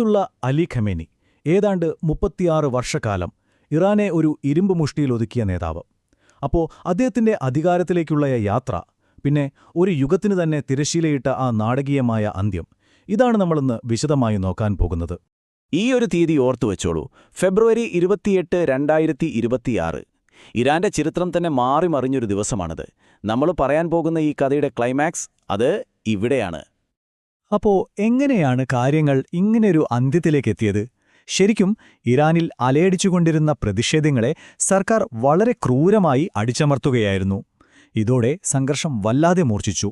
ആയത്തുള്ള Ali Khamenei ഏതാണ്ട് 36 വർഷക്കാലം ഇറാനെ ഒരു ഇരുമ്പ് മുഷ്ടിയിൽ ഒതുക്കിയ നേതാവ്. അപ്പോൾ അദ്ദേഹത്തിന്റെ അധികാരത്തിലേക്കുള്ള യാത്ര, പിന്നെ ഒരു യുഗത്തിനു തന്നെ തിരശ്ശീലയിട്ട ആ നാടകീയമായ അന്ത്യം, ഇതാണ് നമ്മളിന്ന് വിശദമായി നോക്കാൻ പോകുന്നത്. ഈ ഒരു തീയതി ഓർത്തുവെച്ചോളൂ, ഫെബ്രുവരി 28, 2026. ഇറാന്റെ ചരിത്രം തന്നെ മാറിമറിഞ്ഞൊരു ദിവസമാണിത്. നമ്മൾ പറയാൻ പോകുന്ന ഈ കഥയുടെ ക്ലൈമാക്സ് അത് ഇവിടെയാണ്. അപ്പോൾ എങ്ങനെയാണ് കാര്യങ്ങൾ ഇങ്ങനെയൊരു അന്ത്യത്തിലേക്കെത്തിയത്? ശരിക്കും ഇറാനിൽ അലയടിച്ചുകൊണ്ടിരുന്ന പ്രതിഷേധങ്ങളെ സർക്കാർ വളരെ ക്രൂരമായി അടിച്ചമർത്തുകയായിരുന്നു. ഇതോടെ സംഘർഷം വല്ലാതെ മൂർച്ഛിച്ചു.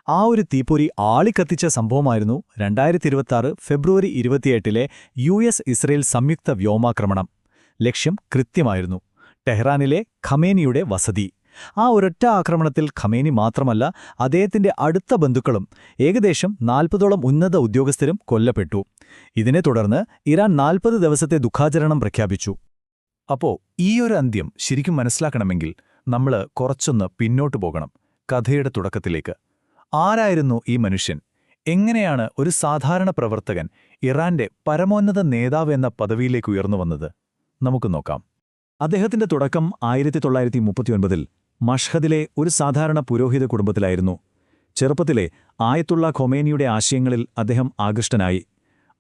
ആ ഒരു തീപ്പൊരി ആളിക്കത്തിച്ച സംഭവമായിരുന്നു 2026 ഫെബ്രുവരി 28-ലെ US-ഇസ്രയേൽ സംയുക്ത വ്യോമാക്രമണം. ലക്ഷ്യം കൃത്യമായിരുന്നു: ടെഹ്റാനിലെ ഖമേനിയുടെ വസതി. ആ ഒരൊറ്റ ആക്രമണത്തിൽ ഖമേനി മാത്രമല്ല, അദ്ദേഹത്തിന്റെ അടുത്ത ബന്ധുക്കളും ഏകദേശം 40ഓളം ഉന്നത ഉദ്യോഗസ്ഥരും കൊല്ലപ്പെട്ടു. ഇതിനെ തുടർന്ന് ഇറാൻ 40 ദിവസത്തെ ദുഃഖാചരണം പ്രഖ്യാപിച്ചു. അപ്പോൾ ഈയൊരു അന്ത്യം ശരിക്കും മനസ്സിലാക്കണമെങ്കിൽ നമ്മൾ കുറച്ചൊന്ന് പിന്നോട്ടു പോകണം, കഥയുടെ തുടക്കത്തിലേക്ക്. ആരായിരുന്നു ഈ മനുഷ്യൻ? എങ്ങനെയാണ് ഒരു സാധാരണ പ്രവർത്തകൻ ഇറാന്റെ പരമോന്നത നേതാവ് എന്ന പദവിയിലേക്ക് ഉയർന്നുവന്നത്? നമുക്ക് നോക്കാം. അദ്ദേഹത്തിന്റെ തുടക്കം 1939-ൽ മഷ്ഹദിലെ ഒരു സാധാരണ പുരോഹിത കുടുംബത്തിലായിരുന്നു. ചെറുപ്പത്തിലെ ആയത്തുള്ള ഖൊമേനിയുടെ ആശയങ്ങളിൽ അദ്ദേഹം ആകൃഷ്ടനായി.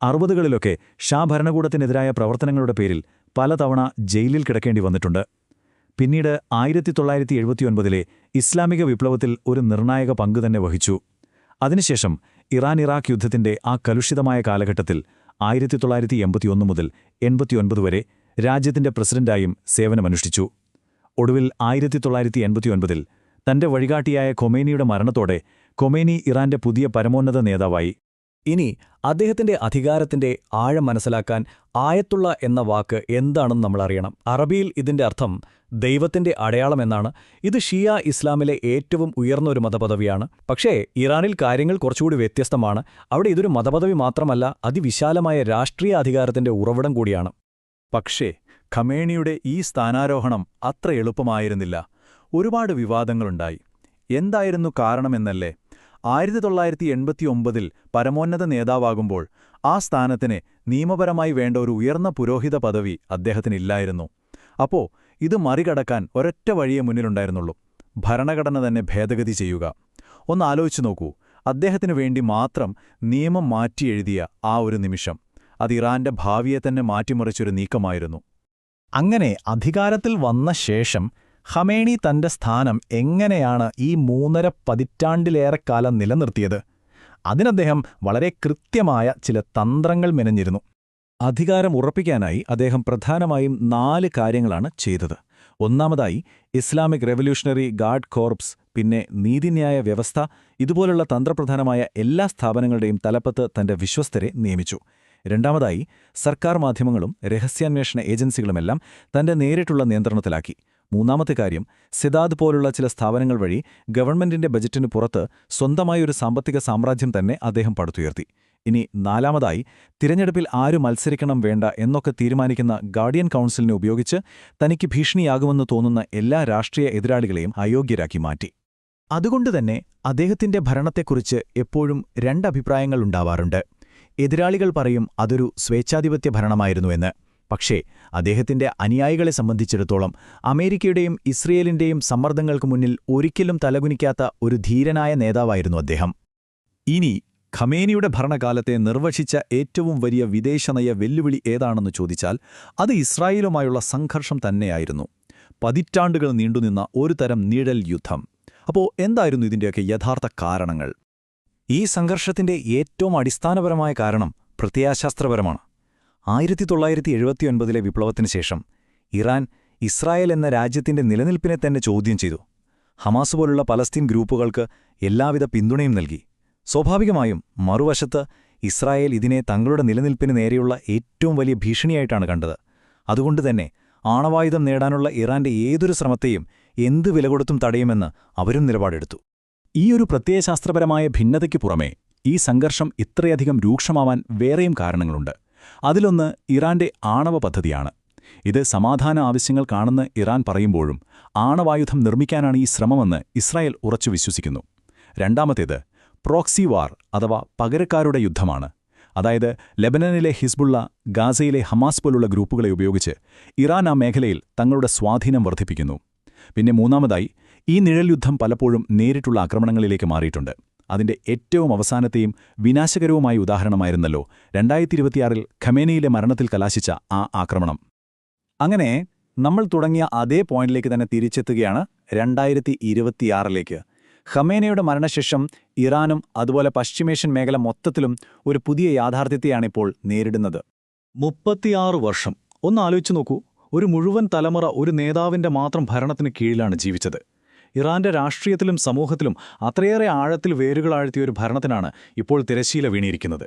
60കളിലൊക്കെ ഷാ ഭരണകൂടത്തിനെതിരായ പ്രവർത്തനങ്ങളുടെ പേരിൽ പലതവണ ജയിലിൽ കിടക്കേണ്ടി വന്നിട്ടുണ്ട്. പിന്നീട് 1979-ലെ ഇസ്ലാമിക വിപ്ലവത്തിൽ ഒരു നിർണായക പങ്ക് തന്നെ വഹിച്ചു. അതിനുശേഷം ഇറാൻ-ഇറാഖ് യുദ്ധത്തിന്റെ ആ കലുഷിതമായ കാലഘട്ടത്തിൽ 1981 മുതൽ 89 വരെ രാജ്യത്തിന്റെ പ്രസിഡന്റായും സേവനമനുഷ്ഠിച്ചു. ഒടുവിൽ 1989-ൽ തന്റെ വഴികാട്ടിയായ ഖൊമേനിയുടെ മരണത്തോടെ ഖൊമേനി ഇറാന്റെ പുതിയ പരമോന്നത നേതാവായി. ഇനി അദ്ദേഹത്തിന്റെ അധികാരത്തിന്റെ ആഴം മനസ്സിലാക്കാൻ ആയത്തുള്ള എന്ന വാക്ക് എന്താണെന്ന് നമ്മൾ അറിയണം. അറബിയിൽ ഇതിന്റെ അർത്ഥം ദൈവത്തിന്റെ അടയാളം എന്നാണ്. ഇത് ഷിയ ഇസ്ലാമിലെ ഏറ്റവും ഉയർന്ന ഒരു മതപദവിയാണ്. പക്ഷേ ഇറാനിൽ കാര്യങ്ങൾ കുറച്ചുകൂടി വ്യത്യസ്തമാണ്. അവിടെ ഇതൊരു മതപദവി മാത്രമല്ല, അതിവിശാലമായ രാഷ്ട്രീയ അധികാരത്തിന്റെ ഉറവിടം കൂടിയാണ്. പക്ഷേ ഖമേനിയുടെ ഈ സ്ഥാനാരോഹണം അത്ര എളുപ്പമായിരുന്നില്ല. ഒരുപാട് വിവാദങ്ങളുണ്ടായി. എന്തായിരുന്നു കാരണമെന്നല്ലേ? 1989-ൽ പരമോന്നത നേതാവാകുമ്പോൾ ആ സ്ഥാനത്തിന് നിയമപരമായി വേണ്ട ഒരു ഉയർന്ന പുരോഹിത പദവി അദ്ദേഹത്തിനില്ലായിരുന്നു. അപ്പോൾ ഇത് മറികടക്കാൻ ഒരൊറ്റ വഴിയേ മുന്നിലുണ്ടായിരുന്നുള്ളൂ: ഭരണഘടന തന്നെ ഭേദഗതി ചെയ്യുക. ഒന്ന് ആലോചിച്ചു നോക്കൂ, അദ്ദേഹത്തിനു വേണ്ടി മാത്രം നിയമം മാറ്റിയെഴുതിയ ആ ഒരു നിമിഷം. അത് ഇറാന്റെ ഭാവിയെ തന്നെ മാറ്റിമറിച്ചൊരു നീക്കമായിരുന്നു. അങ്ങനെ അധികാരത്തിൽ വന്ന ശേഷം ഖമേനി തന്റെ സ്ഥാനം എങ്ങനെയാണ് ഈ 3.5 പതിറ്റാണ്ടിലേറെക്കാലം നിലനിർത്തിയത്? അതിനദ്ദേഹം വളരെ കൃത്യമായ ചില തന്ത്രങ്ങൾ മെനഞ്ഞിരുന്നു. അധികാരം ഉറപ്പിക്കാനായി അദ്ദേഹം പ്രധാനമായും 4 കാര്യങ്ങളാണ് ചെയ്തത്. ഒന്നാമതായി ഇസ്ലാമിക് റെവല്യൂഷണറി ഗാർഡ് കോർപ്സ്, പിന്നെ നീതിന്യായ വ്യവസ്ഥ, ഇതുപോലുള്ള തന്ത്രപ്രധാനമായ എല്ലാ സ്ഥാപനങ്ങളുടെയും തലപ്പത്ത് തന്റെ വിശ്വസ്തരെ നിയമിച്ചു. രണ്ടാമതായി സർക്കാർ മാധ്യമങ്ങളും രഹസ്യാന്വേഷണ ഏജൻസികളുമെല്ലാം തന്റെ നേരിട്ടുള്ള നിയന്ത്രണത്തിലാക്കി. മൂന്നാമത്തെ കാര്യം, സിദാദ് പോലുള്ള ചില സ്ഥാപനങ്ങൾ വഴി ഗവൺമെന്റിന്റെ ബജറ്റിന് പുറത്ത് സ്വന്തമായൊരു സാമ്പത്തിക സാമ്രാജ്യം തന്നെ അദ്ദേഹം പടുത്തുയർത്തി. ഇനി നാലാമതായി, തിരഞ്ഞെടുപ്പിൽ ആരു മത്സരിക്കണം വേണ്ട എന്നൊക്കെ തീരുമാനിക്കുന്ന ഗാർഡിയൻ കൗൺസിലിനെ ഉപയോഗിച്ച് തനിക്ക് ഭീഷണിയാകുമെന്ന് തോന്നുന്ന എല്ലാ രാഷ്ട്രീയ എതിരാളികളെയും അയോഗ്യരാക്കി മാറ്റി. അതുകൊണ്ടുതന്നെ അദ്ദേഹത്തിന്റെ ഭരണത്തെക്കുറിച്ച് എപ്പോഴും 2 അഭിപ്രായങ്ങളുണ്ടാവാറുണ്ട്. എതിരാളികൾ പറയും അതൊരു സ്വേച്ഛാധിപത്യ ഭരണമായിരുന്നു എന്ന്. പക്ഷേ അദ്ദേഹത്തിന്റെ അനുയായികളെ സംബന്ധിച്ചിടത്തോളം അമേരിക്കയുടെയും ഇസ്രയേലിന്റെയും സമ്മർദ്ദങ്ങൾക്ക് മുന്നിൽ ഒരിക്കലും തലകുനിക്കാത്ത ഒരു ധീരനായ നേതാവായിരുന്നു അദ്ദേഹം. ഇനി ഖമേനിയുടെ ഭരണകാലത്തെ നിർവചിച്ച ഏറ്റവും വലിയ വിദേശനയ വെല്ലുവിളി ഏതാണെന്ന് ചോദിച്ചാൽ അത് ഇസ്രായേലുമായുള്ള സംഘർഷം തന്നെയായിരുന്നു. പതിറ്റാണ്ടുകൾ നീണ്ടുനിന്ന ഒരു തരം നിഴൽ യുദ്ധം. അപ്പോൾ എന്തായിരുന്നു ഇതിന്റെയൊക്കെ യഥാർത്ഥ കാരണങ്ങൾ? ഈ സംഘർഷത്തിന്റെ ഏറ്റവും അടിസ്ഥാനപരമായ കാരണം പ്രത്യയശാസ്ത്രപരമാണ്. 1979-ലെ വിപ്ലവത്തിന് ശേഷം ഇറാൻ ഇസ്രായേൽ എന്ന രാജ്യത്തിന്റെ നിലനിൽപ്പിനെ തന്നെ ചോദ്യം ചെയ്തു. ഹമാസ് പോലുള്ള പലസ്തീൻ ഗ്രൂപ്പുകൾക്ക് എല്ലാവിധ പിന്തുണയും നൽകി. സ്വാഭാവികമായും മറുവശത്ത് ഇസ്രായേൽ ഇതിനെ തങ്ങളുടെ നിലനിൽപ്പിന് നേരെയുള്ള ഏറ്റവും വലിയ ഭീഷണിയായിട്ടാണ് കണ്ടത്. അതുകൊണ്ടുതന്നെ ആണവായുധം നേടാനുള്ള ഇറാന്റെ ഏതൊരു ശ്രമത്തെയും എന്ത് വില കൊടുത്തും തടയുമെന്ന് അവരും നിലപാടെടുത്തു. ഈയൊരു പ്രത്യയശാസ്ത്രപരമായ ഭിന്നതയ്ക്കു പുറമേ ഈ സംഘർഷം ഇത്രയധികം രൂക്ഷമാവാൻ വേറെയും കാരണങ്ങളുണ്ട്. അതിലൊന്ന് ഇറാന്റെ ആണവ പദ്ധതിയാണ്. ഇത് സമാധാന ആവശ്യങ്ങൾ കാണുന്ന ഇറാൻ പറയുമ്പോഴും ആണവായുധം നിർമ്മിക്കാനാണ് ഈ ശ്രമമെന്ന് ഇസ്രായേൽ ഉറച്ചു വിശ്വസിക്കുന്നു. രണ്ടാമത്തേത് പ്രോക്സി വാർ അഥവാ പകരക്കാരുടെ യുദ്ധമാണ്. അതായത് ലെബനനിലെ ഹിസ്ബുള്ള, ഗാസയിലെ ഹമാസ് പോലുള്ള ഗ്രൂപ്പുകളെ ഉപയോഗിച്ച് ഇറാൻ ആ മേഖലയിൽ തങ്ങളുടെ സ്വാധീനം വർദ്ധിപ്പിക്കുന്നു. പിന്നെ മൂന്നാമതായി, ഈ നിഴൽയുദ്ധം പലപ്പോഴും നേരിട്ടുള്ള ആക്രമണങ്ങളിലേക്ക് മാറിയിട്ടുണ്ട്. അതിന്റെ ഏറ്റവും അവസാനത്തെയും വിനാശകരവുമായ ഉദാഹരണമായിരുന്നല്ലോ 2026-ൽ ഖമേനിയിലെ മരണത്തിൽ കലാശിച്ച ആ ആക്രമണം. അങ്ങനെ നമ്മൾ തുടങ്ങിയ അതേ പോയിന്റിലേക്ക് തന്നെ തിരിച്ചെത്തുകയാണ് 2026-ലേക്ക്. ഖമേനിയുടെ മരണശേഷം ഇറാനും അതുപോലെ പശ്ചിമേഷ്യൻ മേഖല മൊത്തത്തിലും ഒരു പുതിയ യാഥാർത്ഥ്യത്തെയാണിപ്പോൾ നേരിടുന്നത്. 36 വർഷം. ഒന്ന് ആലോചിച്ചു നോക്കൂ. ഒരു മുഴുവൻ തലമുറ ഒരു നേതാവിന്റെ മാത്രം ഭരണത്തിന് കീഴിലാണ് ജീവിച്ചത്. ഇറാന്റെ രാഷ്ട്രീയത്തിലും സമൂഹത്തിലും അത്രയേറെ ആഴത്തിൽ വേരുകളാഴ്ത്തിയ ഒരു ഭരണത്തിനാണ് ഇപ്പോൾ തിരശ്ശീല വീണിരിക്കുന്നത്.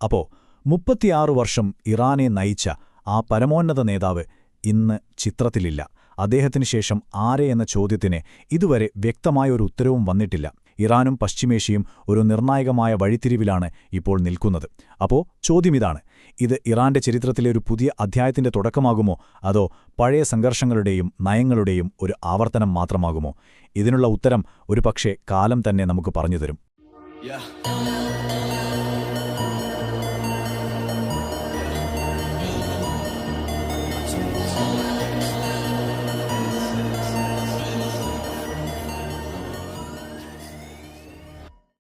അപ്പോ 36 വർഷം ഇറാനെ നയിച്ച ആ പരമോന്നത നേതാവ് ഇന്ന് ചിത്രത്തിലില്ല. അദ്ദേഹത്തിനു ശേഷം ആരെ എന്ന ചോദ്യത്തിന് ഇതുവരെ വ്യക്തമായൊരു ഉത്തരവും വന്നിട്ടില്ല. ഇറാനും പശ്ചിമേഷ്യയും ഒരു നിർണായകമായ വഴിത്തിരിവിലാണ് ഇപ്പോൾ നിൽക്കുന്നത്. അപ്പോൾ ചോദ്യമിതാണ്, ഇത് ഇറാന്റെ ചരിത്രത്തിലെ ഒരു പുതിയ അധ്യായത്തിന്റെ തുടക്കമാകുമോ, അതോ പഴയ സംഘർഷങ്ങളുടെയും നയങ്ങളുടെയും ഒരു ആവർത്തനം മാത്രമാകുമോ? ഇതിനുള്ള ഉത്തരം ഒരുപക്ഷേ കാലം തന്നെ നമുക്ക് പറഞ്ഞുതരും.